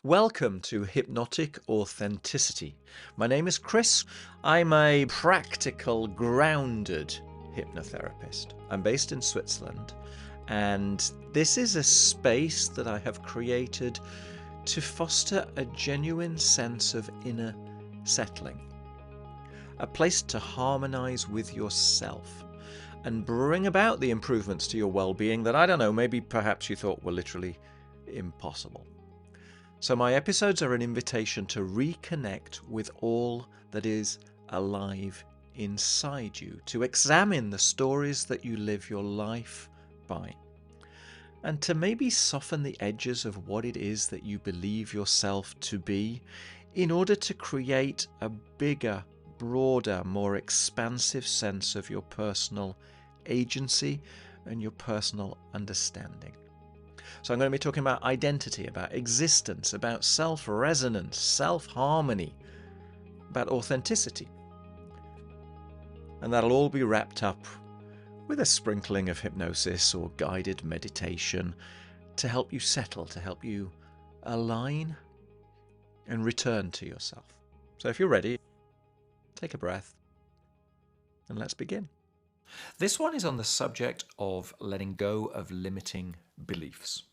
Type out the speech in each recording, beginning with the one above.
Welcome to Hypnotic Authenticity. My name is Chris. I'm a practical, grounded hypnotherapist. I'm based in Switzerland, and this is a space that I have created to foster a genuine sense of inner settling, a place to harmonize with yourself and bring about the improvements to your well-being that, I don't know, maybe perhaps you thought were literally impossible. So my episodes are an invitation to reconnect with all that is alive inside you, to examine the stories that you live your life by, and to maybe soften the edges of what it is that you believe yourself to be in order to create a bigger, broader, more expansive sense of your personal agency and your personal understanding. So I'm going to be talking about identity, about existence, about self-resonance, self-harmony, about authenticity. And that'll all be wrapped up with a sprinkling of hypnosis or guided meditation to help you settle, to help you align and return to yourself. So if you're ready, take a breath and let's begin. This one is on the subject of letting go of limiting beliefs.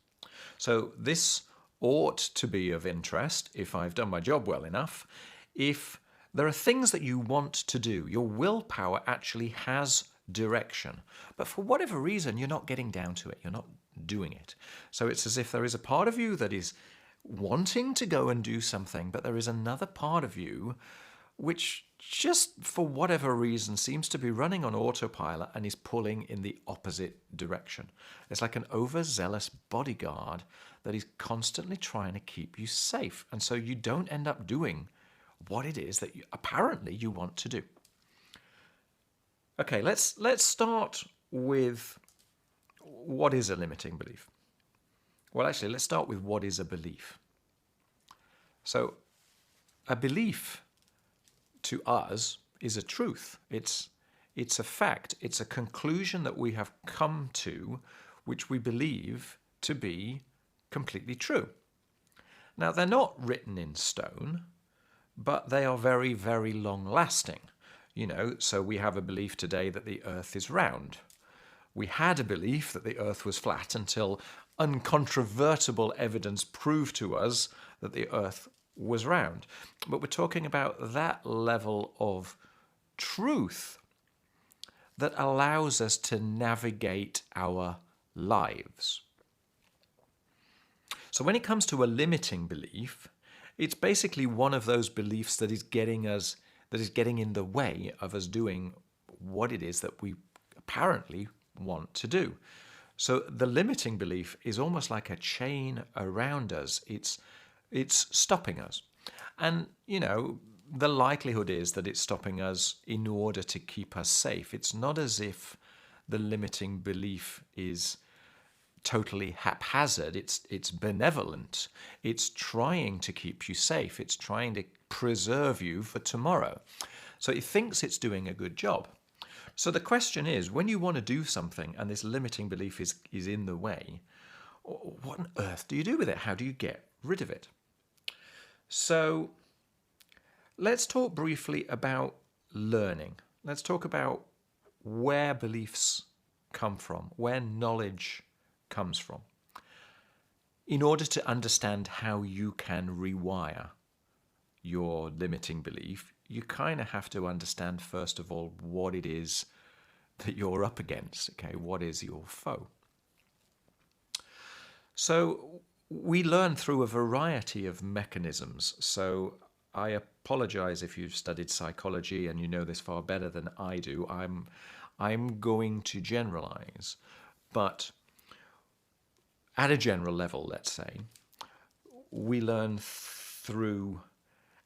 So this ought to be of interest if I've done my job well enough. If there are things that you want to do, your willpower actually has direction, but for whatever reason, you're not getting down to it. You're not doing it. So it's as if there is a part of you that is wanting to go and do something, but there is another part of you which just for whatever reason seems to be running on autopilot and is pulling in the opposite direction. It's like an overzealous bodyguard that is constantly trying to keep you safe, and so you don't end up doing what it is that apparently you want to do. Okay, let's start with what is a limiting belief. Well, actually, let's start with what is a belief. So, a belief to us is a truth. It's a fact. It's a conclusion that we have come to, which we believe to be completely true. Now, they're not written in stone, but they are very, very long lasting. So we have a belief today that the earth is round. We had a belief that the earth was flat until uncontrovertible evidence proved to us that the earth was round. But we're talking about that level of truth that allows us to navigate our lives. So when it comes to a limiting belief, it's basically one of those beliefs that is getting in the way of us doing what it is that we apparently want to do. So the limiting belief is almost like a chain around us. It's stopping us. And, the likelihood is that it's stopping us in order to keep us safe. It's not as if the limiting belief is totally haphazard. It's benevolent. It's trying to keep you safe. It's trying to preserve you for tomorrow. So it thinks it's doing a good job. So the question is, when you want to do something and this limiting belief is in the way, what on earth do you do with it? How do you get rid of it? So let's talk briefly about learning. Let's talk about where beliefs come from, where knowledge comes from, in order to understand how you can rewire your limiting belief. You kind of have to understand, first of all, what it is that you're up against. Okay, what is your foe? So we learn through a variety of mechanisms. So I apologize if you've studied psychology and you know this far better than I do. I'm going to generalize, but at a general level, let's say, we learn through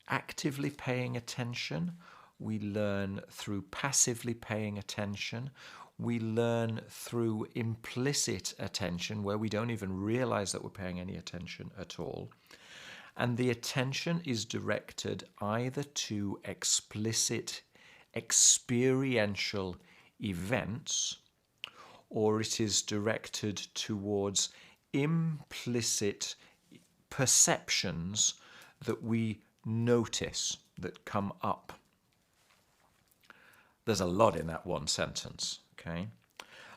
actively paying attention. We learn through passively paying attention. We learn through implicit attention, where we don't even realize that we're paying any attention at all. And the attention is directed either to explicit experiential events, or it is directed towards implicit perceptions that we notice that come up. There's a lot in that one sentence, okay?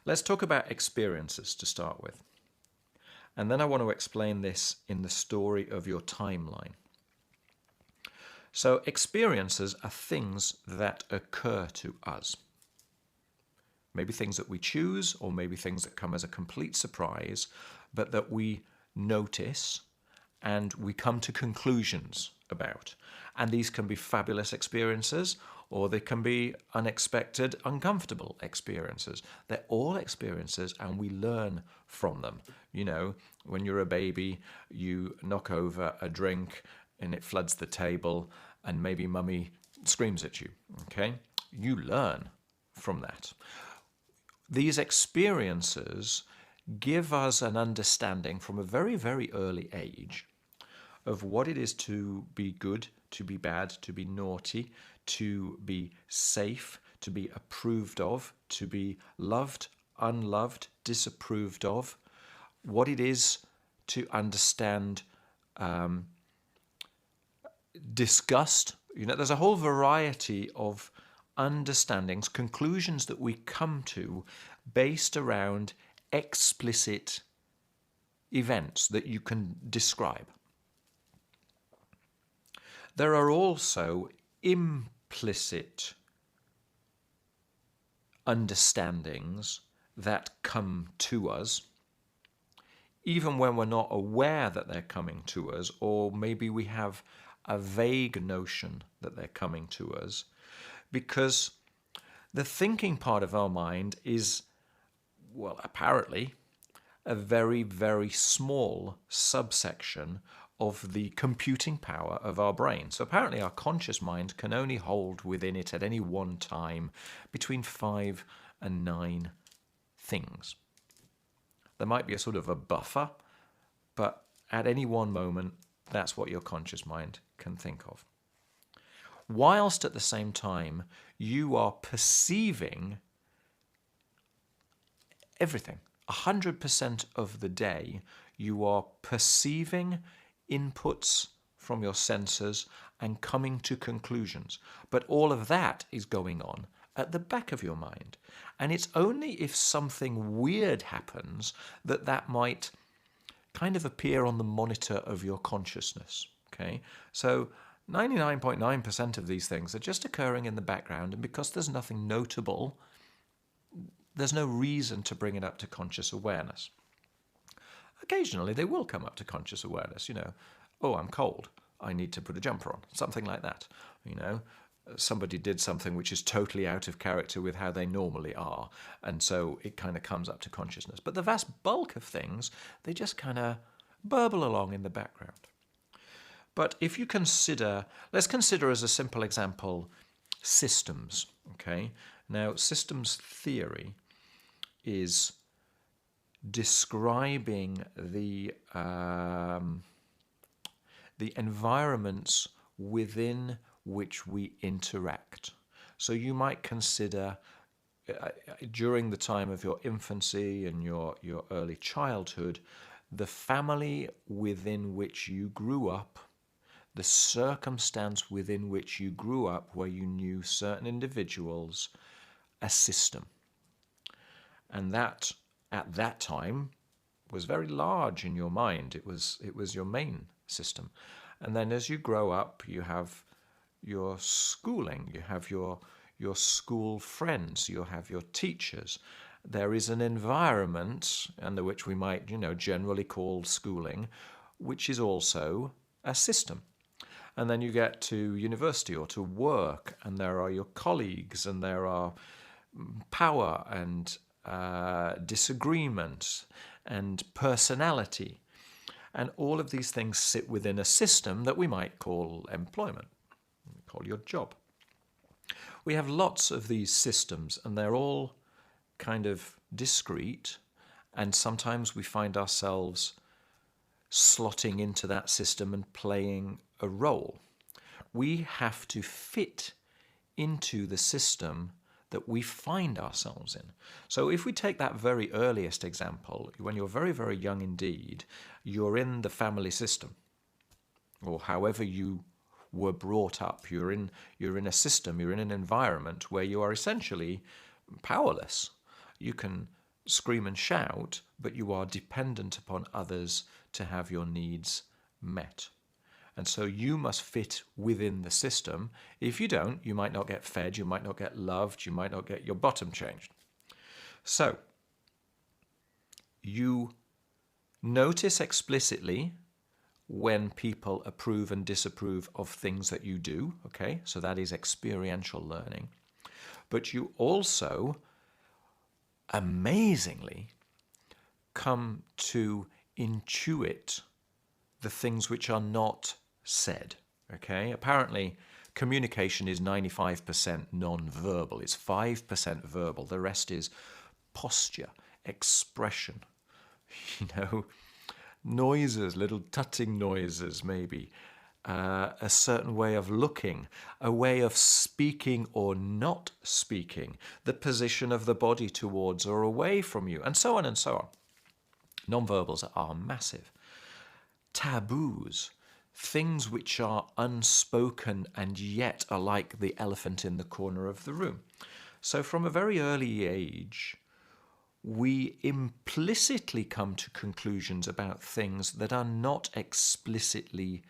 Let's talk about experiences to start with. And then I want to explain this in the story of your timeline. So experiences are things that occur to us. Maybe things that we choose, or maybe things that come as a complete surprise, but that we notice and we come to conclusions about. And these can be fabulous experiences, or they can be unexpected, uncomfortable experiences. They're all experiences, and we learn from them. You know, when you're a baby, you knock over a drink and it floods the table, and maybe mummy screams at you, okay? You learn from that. These experiences give us an understanding from a very, very early age of what it is to be good, to be bad, to be naughty, to be safe, to be approved of, to be loved, unloved, disapproved of, what it is to understand disgust. You know, there's a whole variety of understandings, conclusions that we come to based around explicit events that you can describe. There are also implicit understandings that come to us, even when we're not aware that they're coming to us, or maybe we have a vague notion that they're coming to us, because the thinking part of our mind is, well, apparently, a very, very small subsection of the computing power of our brain. So apparently our conscious mind can only hold within it at any one time between 5 and 9 things. There might be a sort of a buffer, but at any one moment, that's what your conscious mind can think of. Whilst at the same time, you are perceiving everything. 100% of the day, you are perceiving inputs from your senses and coming to conclusions. But all of that is going on at the back of your mind. And it's only if something weird happens that that might kind of appear on the monitor of your consciousness. Okay? So 99.9% of these things are just occurring in the background, and because there's nothing notable, there's no reason to bring it up to conscious awareness. Occasionally they will come up to conscious awareness, you know, oh, I'm cold, I need to put a jumper on, something like that. You know, somebody did something which is totally out of character with how they normally are, and so it kind of comes up to consciousness. But the vast bulk of things, they just kind of burble along in the background. But if you consider, let's consider as a simple example, systems, okay? Now, systems theory is describing the environments within which we interact. So you might consider during the time of your infancy and your early childhood, the family within which you grew up, the circumstance within which you grew up where you knew certain individuals, a system. And that, at that time, was very large in your mind. It was your main system. And then as you grow up, you have your schooling, you have your school friends, you have your teachers. There is an environment, under which we might, generally call schooling, which is also a system. And then you get to university or to work, and there are your colleagues, and there are power and disagreement and personality. And all of these things sit within a system that we might call employment, call your job. We have lots of these systems, and they're all kind of discrete, and sometimes we find ourselves slotting into that system and playing a role. We have to fit into the system that we find ourselves in. So if we take that very earliest example, when you're very, very young indeed, you're in the family system. or however you were brought up. You're in a system, you're in an environment where you are essentially powerless. You can scream and shout, but you are dependent upon others to have your needs met. And so you must fit within the system. If you don't, you might not get fed, you might not get loved, you might not get your bottom changed. So you notice explicitly when people approve and disapprove of things that you do, okay? So that is experiential learning. But you also, amazingly, come to intuit the things which are not said, okay? Apparently, communication is 95% non-verbal. It's 5% verbal. The rest is posture, expression, noises, little tutting noises maybe, a certain way of looking, a way of speaking or not speaking, the position of the body towards or away from you, and so on and so on. Non-verbals are massive. Taboos, things which are unspoken and yet are like the elephant in the corner of the room. So from a very early age, we implicitly come to conclusions about things that are not explicitly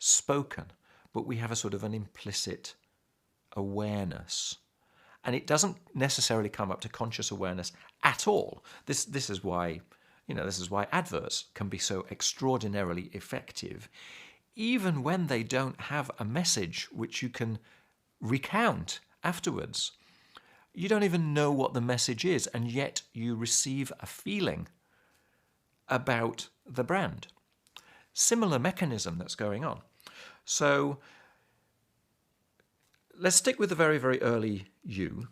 spoken, but we have a sort of an implicit awareness. And it doesn't necessarily come up to conscious awareness at all. This is why, adverts can be so extraordinarily effective, even when they don't have a message which you can recount afterwards. You don't even know what the message is, and yet you receive a feeling about the brand. Similar mechanism that's going on. So let's stick with the very, very early you.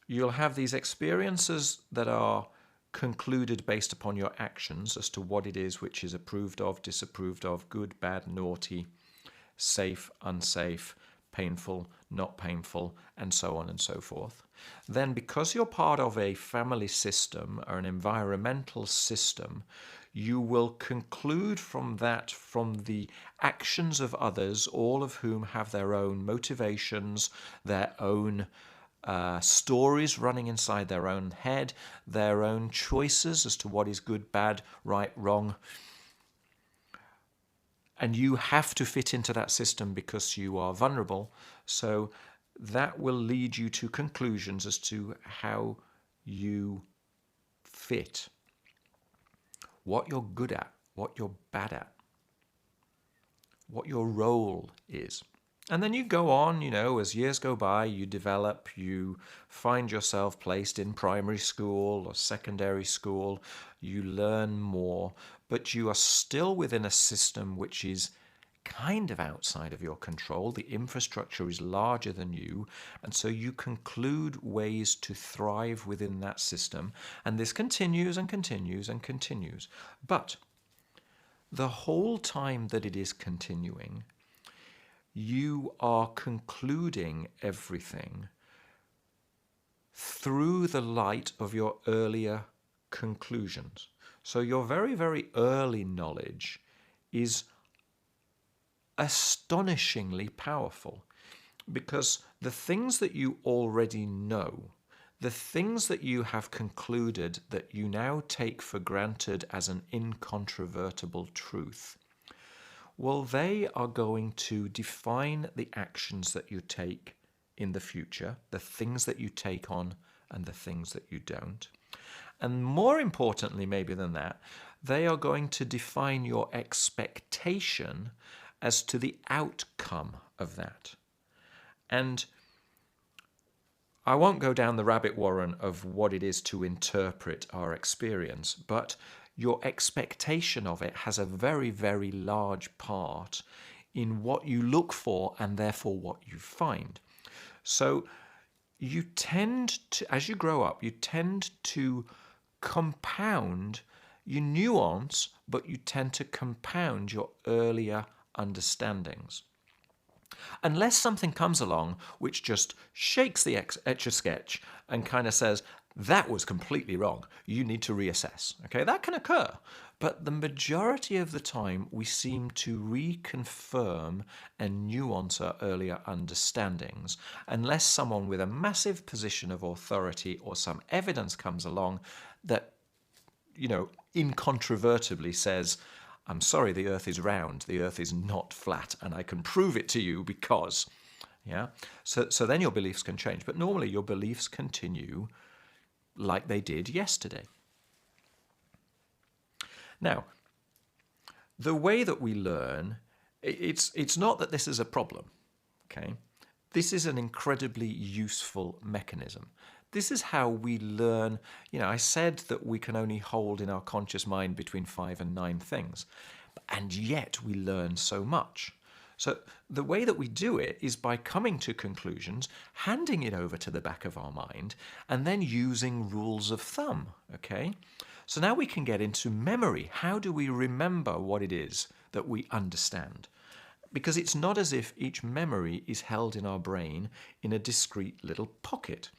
You'll have these experiences that are concluded based upon your actions as to what it is which is approved of, disapproved of, good, bad, naughty, safe, unsafe, painful, not painful, and so on and so forth. Then because you're part of a family system or an environmental system, you will conclude from that, from the actions of others, all of whom have their own motivations, their own stories running inside their own head, their own choices as to what is good, bad, right, wrong. And you have to fit into that system because you are vulnerable. So that will lead you to conclusions as to how you fit, what you're good at, what you're bad at, what your role is. And then you go on, as years go by, you develop, you find yourself placed in primary school or secondary school, you learn more, but you are still within a system which is kind of outside of your control. The infrastructure is larger than you, and so you conclude ways to thrive within that system, and this continues and continues and continues. But the whole time that it is continuing, you are concluding everything through the light of your earlier conclusions. So your very, very early knowledge is astonishingly powerful, because the things that you already know, the things that you have concluded that you now take for granted as an incontrovertible truth, well, they are going to define the actions that you take in the future, the things that you take on and the things that you don't. And more importantly, maybe than that, they are going to define your expectation as to the outcome of that. And I won't go down the rabbit warren of what it is to interpret our experience, but your expectation of it has a very, very large part in what you look for and therefore what you find. So you tend to, as you grow up, you tend to compound, you nuance, but you tend to compound your earlier understandings. Unless something comes along which just shakes the Etch-a-Sketch and kind of says, that was completely wrong. You need to reassess. Okay, that can occur. But the majority of the time, we seem to reconfirm and nuance our earlier understandings, unless someone with a massive position of authority or some evidence comes along that, incontrovertibly says, I'm sorry, the earth is round, the earth is not flat, and I can prove it to you because, yeah. So then your beliefs can change. But normally your beliefs continue like they did yesterday. Now, the way that we learn, it's not that this is a problem, okay? This is an incredibly useful mechanism. This is how we learn. I said that we can only hold in our conscious mind between 5 and 9 things, and yet we learn so much. So the way that we do it is by coming to conclusions, handing it over to the back of our mind, and then using rules of thumb, okay? So now we can get into memory. How do we remember what it is that we understand? Because it's not as if each memory is held in our brain in a discrete little pocket.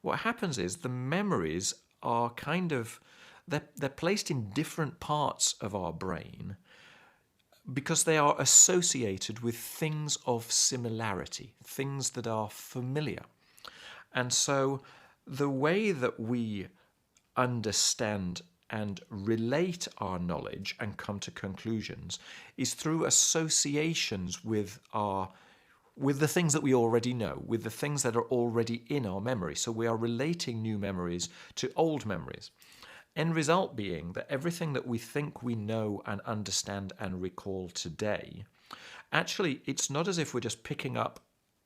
What happens is the memories are they're placed in different parts of our brain because they are associated with things of similarity, things that are familiar. And so the way that we understand and relate our knowledge and come to conclusions is through associations with the things that we already know, with the things that are already in our memory. So we are relating new memories to old memories. End result being that everything that we think we know and understand and recall today, actually, it's not as if we're just picking up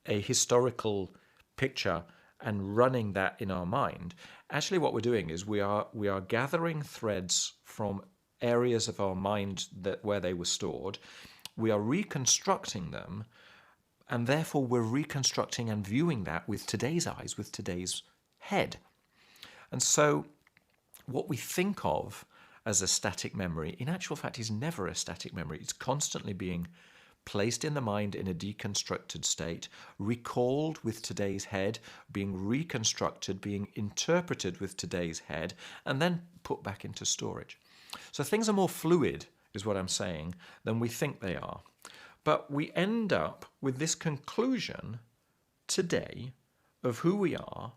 a historical picture and running that in our mind. Actually, what we're doing is we are gathering threads from areas of our mind where they were stored. We are reconstructing them, and therefore we're reconstructing and viewing that with today's eyes, with today's head. And so what we think of as a static memory, in actual fact, is never a static memory. It's constantly being placed in the mind in a deconstructed state, recalled with today's head, being reconstructed, being interpreted with today's head, and then put back into storage. So things are more fluid, is what I'm saying, than we think they are. But we end up with this conclusion today of who we are,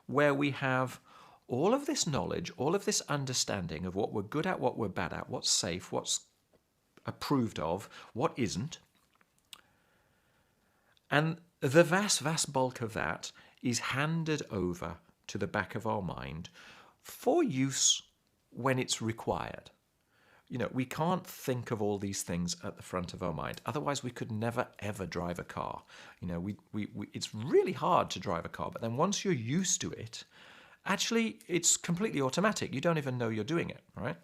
where we have all of this knowledge, all of this understanding of what we're good at, what we're bad at, what's safe, what's approved of, what isn't. And the vast, vast bulk of that is handed over to the back of our mind for use when it's required. We can't think of all these things at the front of our mind. Otherwise, we could never, ever drive a car. It's really hard to drive a car, but then once you're used to it, actually, it's completely automatic. You don't even know you're doing it, right?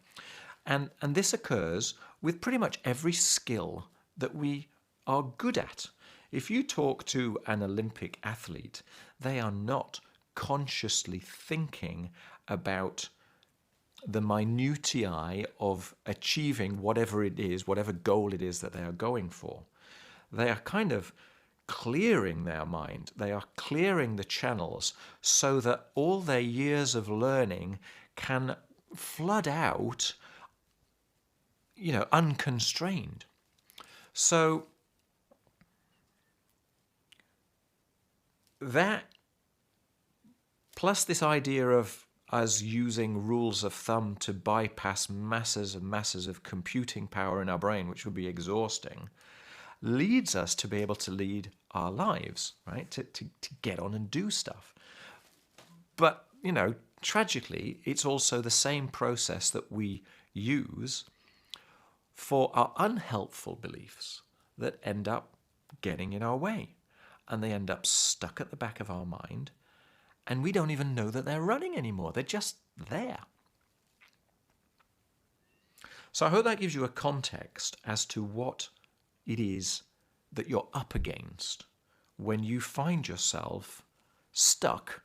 And this occurs with pretty much every skill that we are good at. If you talk to an Olympic athlete, they are not consciously thinking about the minutiae of achieving whatever it is, whatever goal it is that they are going for. They are kind of clearing their mind. They are clearing the channels so that all their years of learning can flood out, unconstrained. So that, plus this idea of us using rules of thumb to bypass masses and masses of computing power in our brain, which would be exhausting, leads us to be able to lead our lives, right? To get on and do stuff. But, tragically, it's also the same process that we use for our unhelpful beliefs that end up getting in our way. And they end up stuck at the back of our mind, and we don't even know that they're running anymore. They're just there. So I hope that gives you a context as to what it is that you're up against when you find yourself stuck,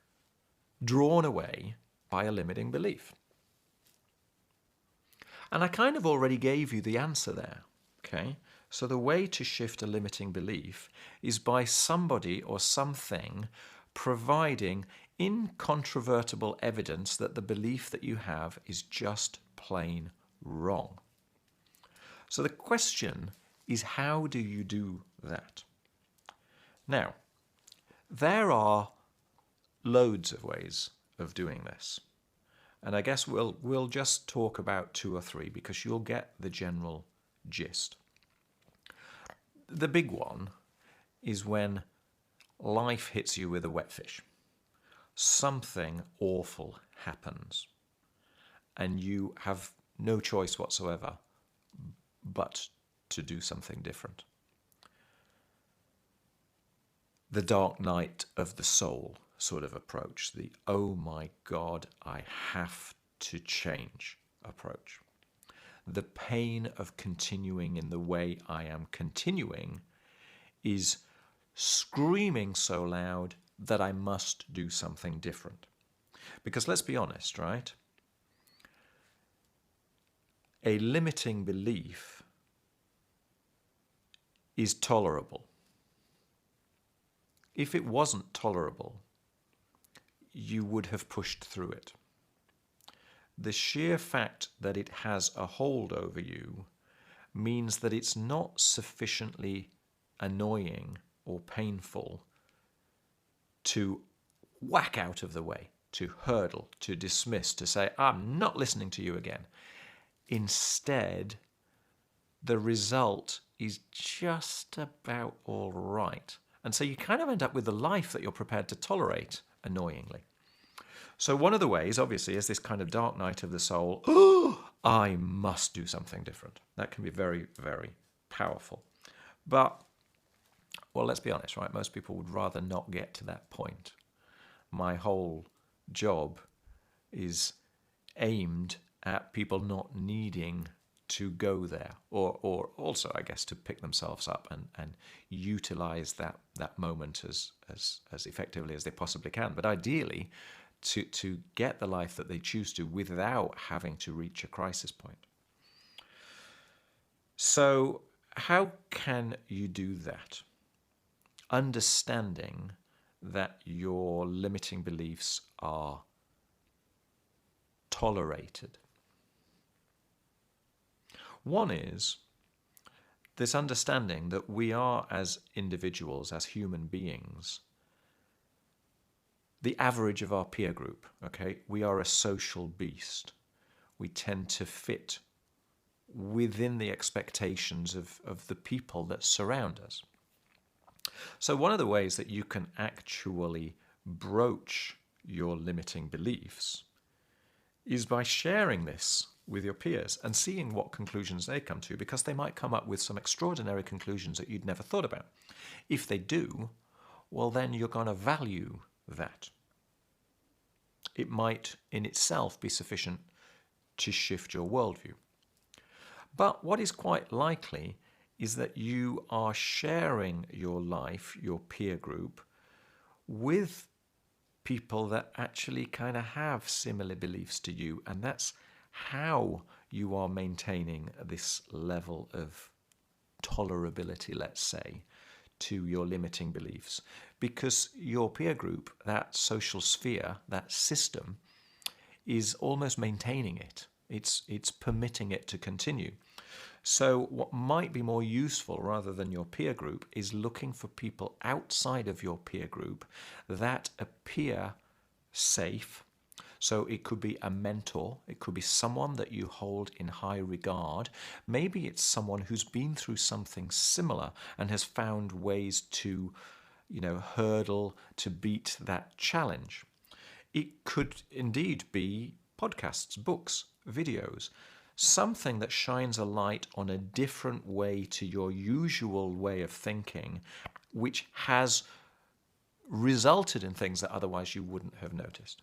drawn away by a limiting belief. And I kind of already gave you the answer there, okay? So the way to shift a limiting belief is by somebody or something providing incontrovertible evidence that the belief that you have is just plain wrong. So the question is, how do you do that? Now, there are loads of ways of doing this. And I guess we'll just talk about 2 or 3 because you'll get the general gist. The big one is when life hits you with a wet fish. Something awful happens and you have no choice whatsoever but to do something different. The dark night of the soul sort of approach, the oh my God, I have to change approach. The pain of continuing in the way I am continuing is screaming so loud that I must do something different. Because let's be honest, right? A limiting belief is tolerable. If it wasn't tolerable, you would have pushed through it. The sheer fact that it has a hold over you means that it's not sufficiently annoying or painful to whack out of the way, to hurdle, to dismiss, to say, I'm not listening to you again. Instead, the result is just about all right. And so you kind of end up with the life that you're prepared to tolerate, annoyingly. So one of the ways, obviously, is this kind of dark night of the soul. Oh, I must do something different. That can be very, very powerful. But, well, let's be honest, right? Most people would rather not get to that point. My whole job is aimed at people not needing to go there, or also, I guess, to pick themselves up and utilize that moment as effectively as they possibly can. But ideally, to get the life that they choose to without having to reach a crisis point. So how can you do that? Understanding that your limiting beliefs are tolerated. One is this understanding that we are, as individuals, as human beings, the average of our peer group, okay? We are a social beast. We tend to fit within the expectations of the people that surround us. So one of the ways that you can actually broach your limiting beliefs is by sharing this with your peers and seeing what conclusions they come to, because they might come up with some extraordinary conclusions that you'd never thought about. If they do, well, then you're going to value that. It might in itself be sufficient to shift your worldview. But what is quite likely is that you are sharing your life, your peer group, with people that actually kind of have similar beliefs to you, and that's how you are maintaining this level of tolerability, let's say, to your limiting beliefs. Because your peer group, that social sphere, that system, is almost maintaining it. It's permitting it to continue. So what might be more useful rather than your peer group is looking for people outside of your peer group that appear safe. So it could be a mentor, it could be someone that you hold in high regard. Maybe it's someone who's been through something similar and has found ways to, hurdle, to beat that challenge. It could indeed be podcasts, books, videos, something that shines a light on a different way to your usual way of thinking, which has resulted in things that otherwise you wouldn't have noticed.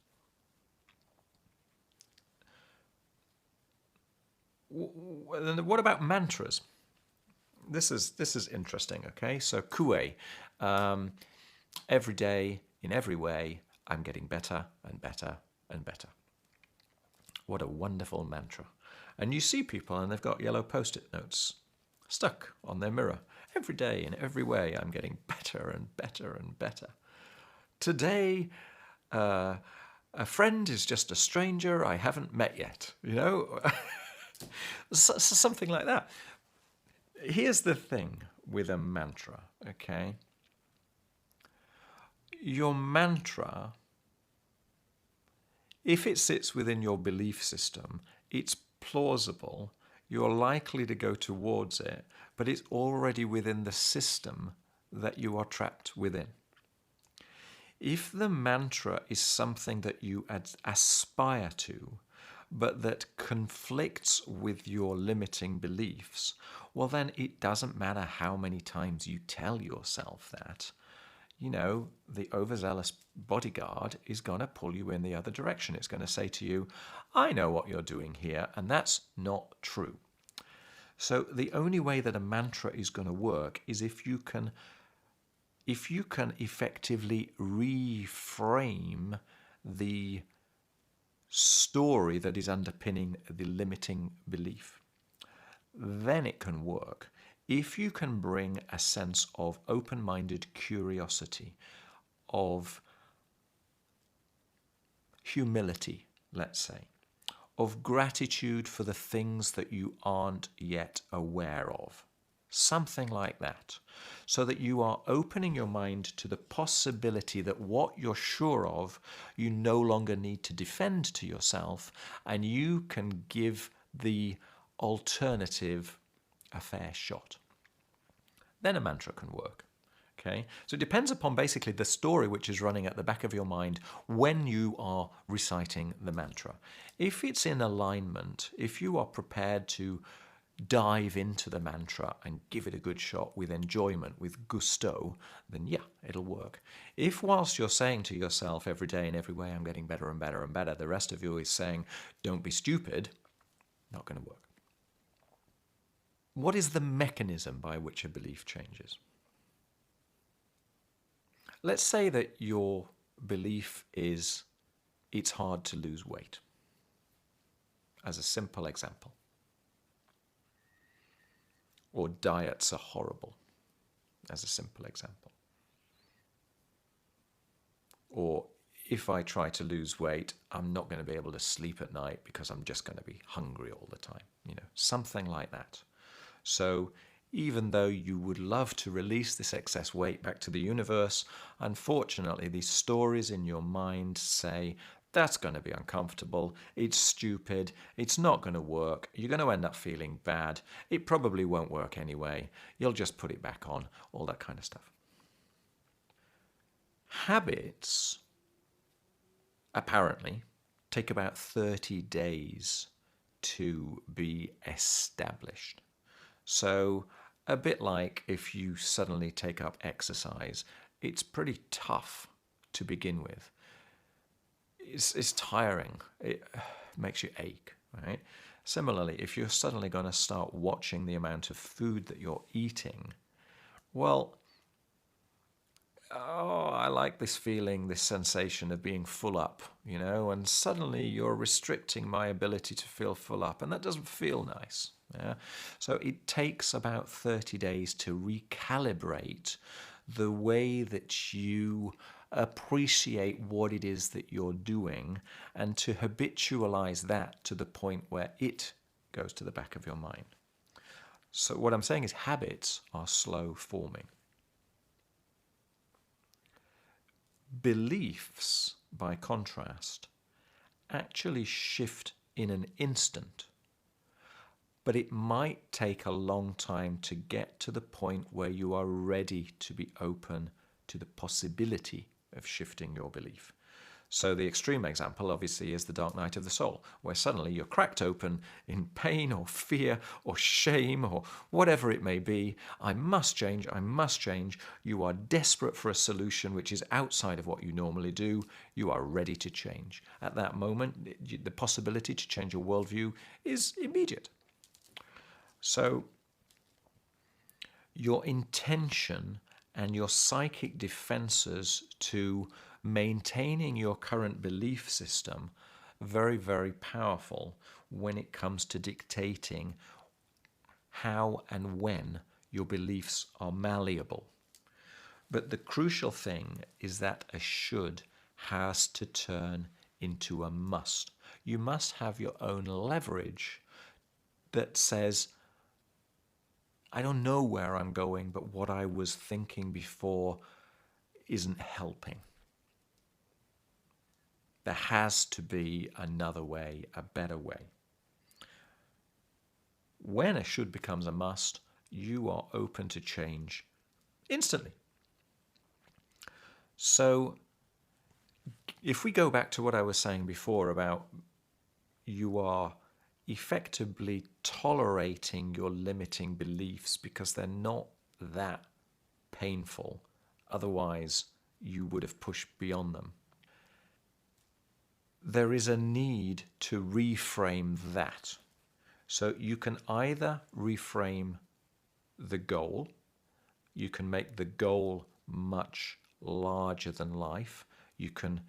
What about mantras? This is interesting, okay? So Kue, every day, in every way, I'm getting better and better and better. What a wonderful mantra. And you see people and they've got yellow post-it notes stuck on their mirror. Every day, in every way, I'm getting better and better and better. Today, A friend is just a stranger I haven't met yet, something like that. Here's the thing with a mantra, okay? Your mantra, if it sits within your belief system, it's plausible, you're likely to go towards it, but it's already within the system that you are trapped within. If the mantra is something that you aspire to, but that conflicts with your limiting beliefs, well, then it doesn't matter how many times you tell yourself that. The overzealous bodyguard is going to pull you in the other direction. It's going to say to you, I know what you're doing here, and that's not true. So the only way that a mantra is going to work is if you can effectively reframe the story that is underpinning the limiting belief. Then it can work. If you can bring a sense of open-minded curiosity, of humility, let's say, of gratitude for the things that you aren't yet aware of, something like that, so that you are opening your mind to the possibility that what you're sure of, you no longer need to defend to yourself, and you can give the alternative a fair shot. Then a mantra can work. Okay? So it depends upon basically the story which is running at the back of your mind when you are reciting the mantra. If it's in alignment, if you are prepared to dive into the mantra and give it a good shot with enjoyment, with gusto, then yeah, it'll work. If whilst you're saying to yourself every day in every way, I'm getting better and better and better, the rest of you is saying, don't be stupid, not going to work. What is the mechanism by which a belief changes? Let's say that your belief is it's hard to lose weight, as a simple example. Or diets are horrible, as a simple example. Or if I try to lose weight, I'm not going to be able to sleep at night because I'm just going to be hungry all the time. Something like that. So even though you would love to release this excess weight back to the universe, unfortunately, these stories in your mind say, that's going to be uncomfortable, it's stupid, it's not going to work, you're going to end up feeling bad, it probably won't work anyway, you'll just put it back on, all that kind of stuff. Habits, apparently, take about 30 days to be established. So a bit like if you suddenly take up exercise, it's pretty tough to begin with. It's tiring. It makes you ache, right? Similarly, if you're suddenly going to start watching the amount of food that you're eating, well, I like this feeling, this sensation of being full up, and suddenly you're restricting my ability to feel full up, and that doesn't feel nice. Yeah? So it takes about 30 days to recalibrate the way that you appreciate what it is that you're doing and to habitualize that to the point where it goes to the back of your mind. So what I'm saying is habits are slow forming. Beliefs, by contrast, actually shift in an instant, but it might take a long time to get to the point where you are ready to be open to the possibility of shifting your belief. So the extreme example, obviously, is the dark night of the soul, where suddenly you're cracked open in pain or fear or shame or whatever it may be. I must change, I must change. You are desperate for a solution which is outside of what you normally do. You are ready to change. At that moment, the possibility to change your worldview is immediate. So your intention and your psychic defenses to maintaining your current belief system, very, very powerful when it comes to dictating how and when your beliefs are malleable. But the crucial thing is that a should has to turn into a must. You must have your own leverage that says, I don't know where I'm going, but what I was thinking before isn't helping. There has to be another way, a better way. When a should becomes a must, you are open to change instantly. So if we go back to what I was saying before about you are effectively tolerating your limiting beliefs because they're not that painful. Otherwise, you would have pushed beyond them. There is a need to reframe that. So you can either reframe the goal, you can make the goal much larger than life, you can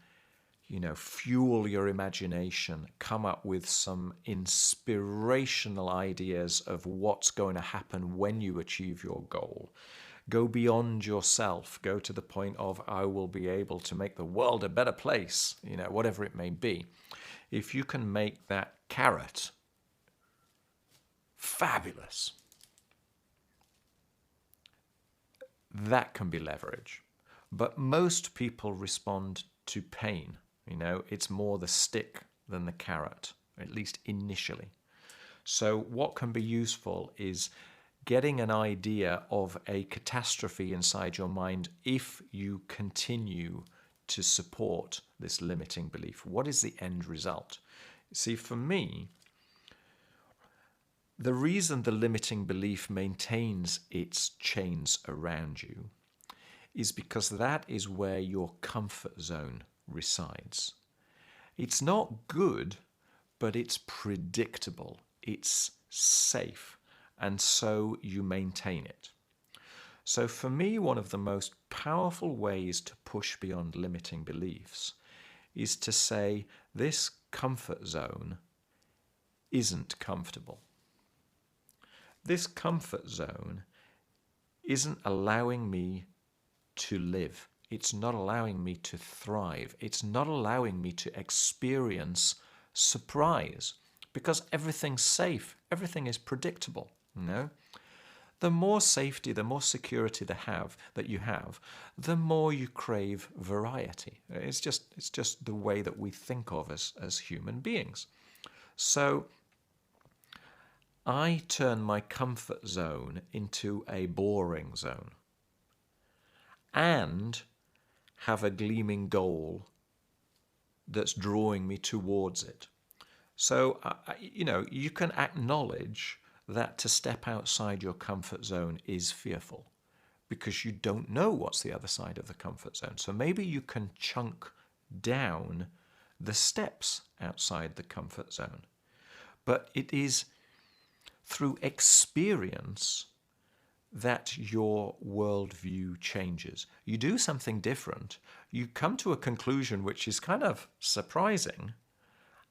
fuel your imagination, come up with some inspirational ideas of what's going to happen when you achieve your goal. Go beyond yourself. Go to the point of, I will be able to make the world a better place, whatever it may be. If you can make that carrot fabulous, that can be leverage. But most people respond to pain. It's more the stick than the carrot, at least initially. So what can be useful is getting an idea of a catastrophe inside your mind if you continue to support this limiting belief. What is the end result? See, for me, the reason the limiting belief maintains its chains around you is because that is where your comfort zone resides. It's not good, but it's predictable. It's safe. And so you maintain it. So for me, one of the most powerful ways to push beyond limiting beliefs is to say, this comfort zone isn't comfortable. This comfort zone isn't allowing me to live. It's not allowing me to thrive. It's not allowing me to experience surprise because everything's safe. Everything is predictable. The more safety, the more security that you have, the more you crave variety. It's just the way that we think of as human beings. So I turn my comfort zone into a boring zone and have a gleaming goal that's drawing me towards it. So, you can acknowledge that to step outside your comfort zone is fearful because you don't know what's the other side of the comfort zone. So maybe you can chunk down the steps outside the comfort zone. But it is through experience that your worldview changes. You do something different, you come to a conclusion which is kind of surprising,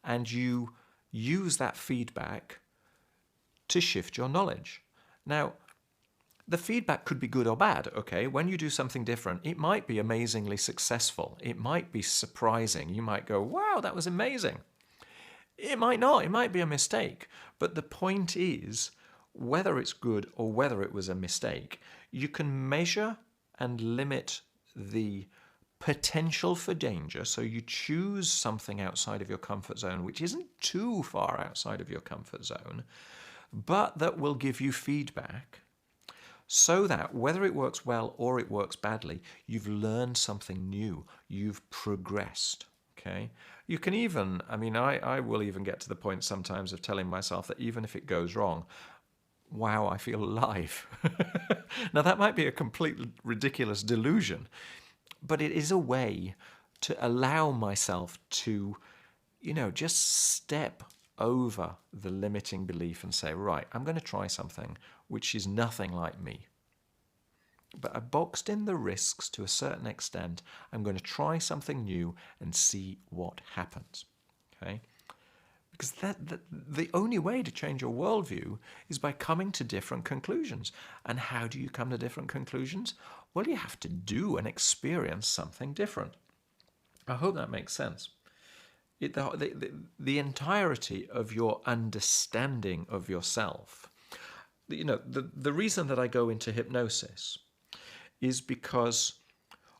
and you use that feedback to shift your knowledge. Now, the feedback could be good or bad, okay? When you do something different, it might be amazingly successful. It might be surprising. You might go, wow, that was amazing. It might not. It might be a mistake. But the point is, whether it's good or whether it was a mistake, you can measure and limit the potential for danger. So you choose something outside of your comfort zone, which isn't too far outside of your comfort zone, but that will give you feedback so that whether it works well or it works badly, you've learned something new. You've progressed. Okay. You can even, I will even get to the point sometimes of telling myself that even if it goes wrong, wow, I feel alive. Now, that might be a completely ridiculous delusion, but it is a way to allow myself to, just step over the limiting belief and say, right, I'm going to try something which is nothing like me. But I boxed in the risks to a certain extent. I'm going to try something new and see what happens. Okay? Because the only way to change your worldview is by coming to different conclusions. And how do you come to different conclusions? Well, you have to do and experience something different. I hope that makes sense. The entirety of your understanding of yourself, the reason that I go into hypnosis is because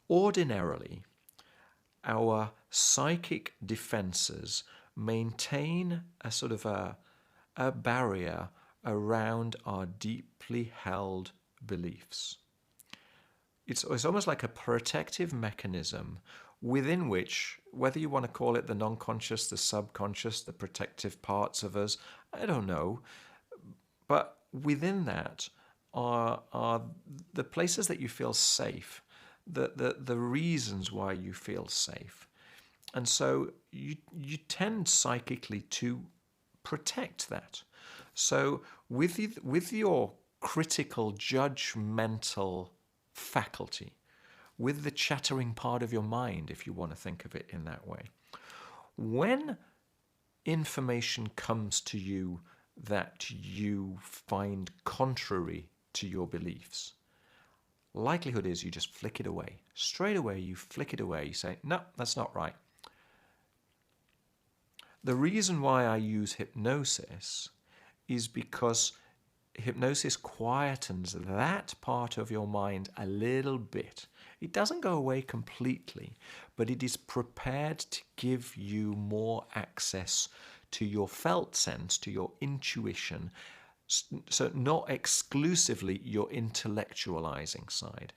ordinarily our psychic defenses maintain a sort of a barrier around our deeply held beliefs. It's almost like a protective mechanism within which, whether you want to call it the non-conscious, the subconscious, the protective parts of us, I don't know, but within that are the places that you feel safe, the reasons why you feel safe. And so you tend psychically to protect that. So with your critical, judgmental faculty, with the chattering part of your mind, if you want to think of it in that way, when information comes to you that you find contrary to your beliefs, likelihood is you just flick it away. Straight away, you flick it away. You say, no, that's not right. The reason why I use hypnosis is because hypnosis quietens that part of your mind a little bit. It doesn't go away completely, but it is prepared to give you more access to your felt sense, to your intuition, so not exclusively your intellectualizing side.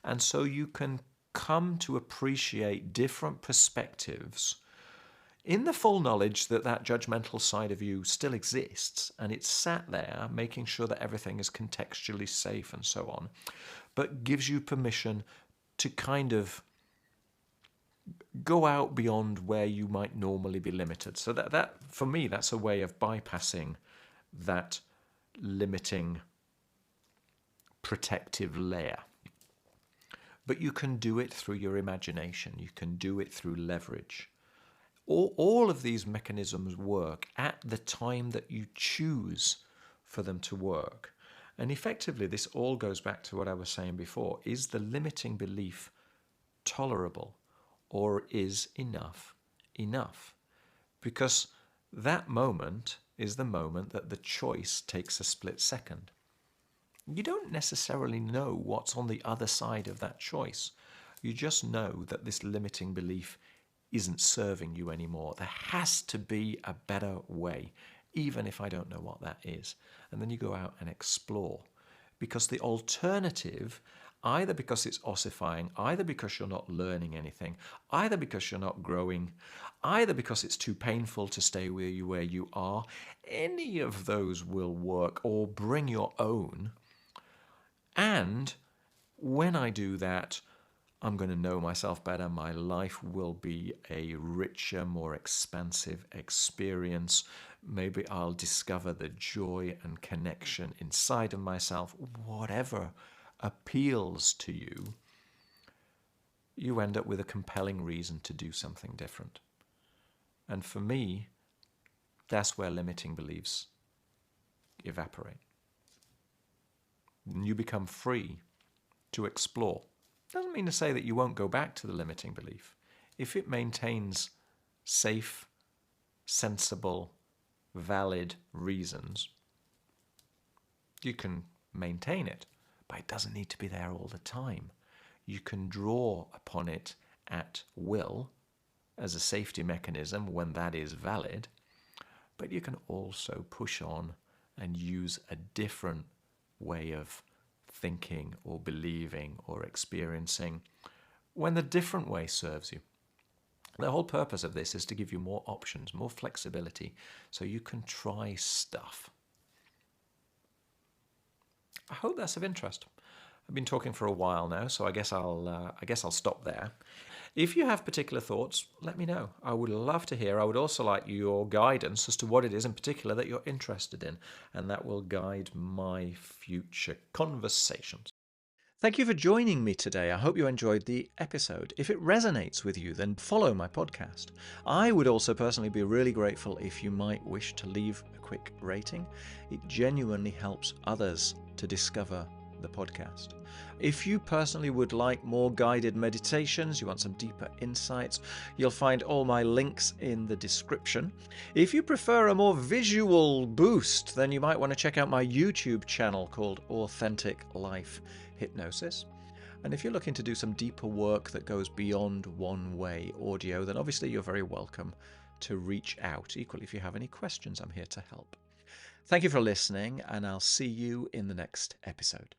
And so you can come to appreciate different perspectives in the full knowledge that that judgmental side of you still exists, and it's sat there making sure that everything is contextually safe and so on, but gives you permission to kind of go out beyond where you might normally be limited. So that for me, that's a way of bypassing that limiting protective layer. But you can do it through your imagination. You can do it through leverage. All of these mechanisms work at the time that you choose for them to work. And effectively, this all goes back to what I was saying before. Is the limiting belief tolerable, or is enough enough? Because that moment is the moment that the choice takes a split second. You don't necessarily know what's on the other side of that choice. You just know that this limiting belief isn't serving you anymore. There has to be a better way, even if I don't know what that is. And then you go out and explore. Because the alternative, either because it's ossifying, either because you're not learning anything, either because you're not growing, either because it's too painful to stay where you are, any of those will work, or bring your own. And when I do that, I'm going to know myself better. My life will be a richer, more expansive experience. Maybe I'll discover the joy and connection inside of myself. Whatever appeals to you, you end up with a compelling reason to do something different. And for me, that's where limiting beliefs evaporate. And you become free to explore. Doesn't mean to say that you won't go back to the limiting belief. If it maintains safe, sensible, valid reasons, you can maintain it, but it doesn't need to be there all the time. You can draw upon it at will as a safety mechanism when that is valid, but you can also push on and use a different way of thinking or believing or experiencing when the different way serves you. The whole purpose of this is to give you more options, more flexibility, so you can try stuff. I hope that's of interest. I've been talking for a while now, so I guess I'll stop there. If you have particular thoughts, let me know. I would love to hear. I would also like your guidance as to what it is in particular that you're interested in, and that will guide my future conversations. Thank you for joining me today. I hope you enjoyed the episode. If it resonates with you, then follow my podcast. I would also personally be really grateful if you might wish to leave a quick rating. It genuinely helps others to discover the podcast. If you personally would like more guided meditations, you want some deeper insights, you'll find all my links in the description. If you prefer a more visual boost, then you might want to check out my YouTube channel called Authentic Life Hypnosis. And if you're looking to do some deeper work that goes beyond one-way audio, then obviously you're very welcome to reach out. Equally, if you have any questions, I'm here to help. Thank you for listening, and I'll see you in the next episode.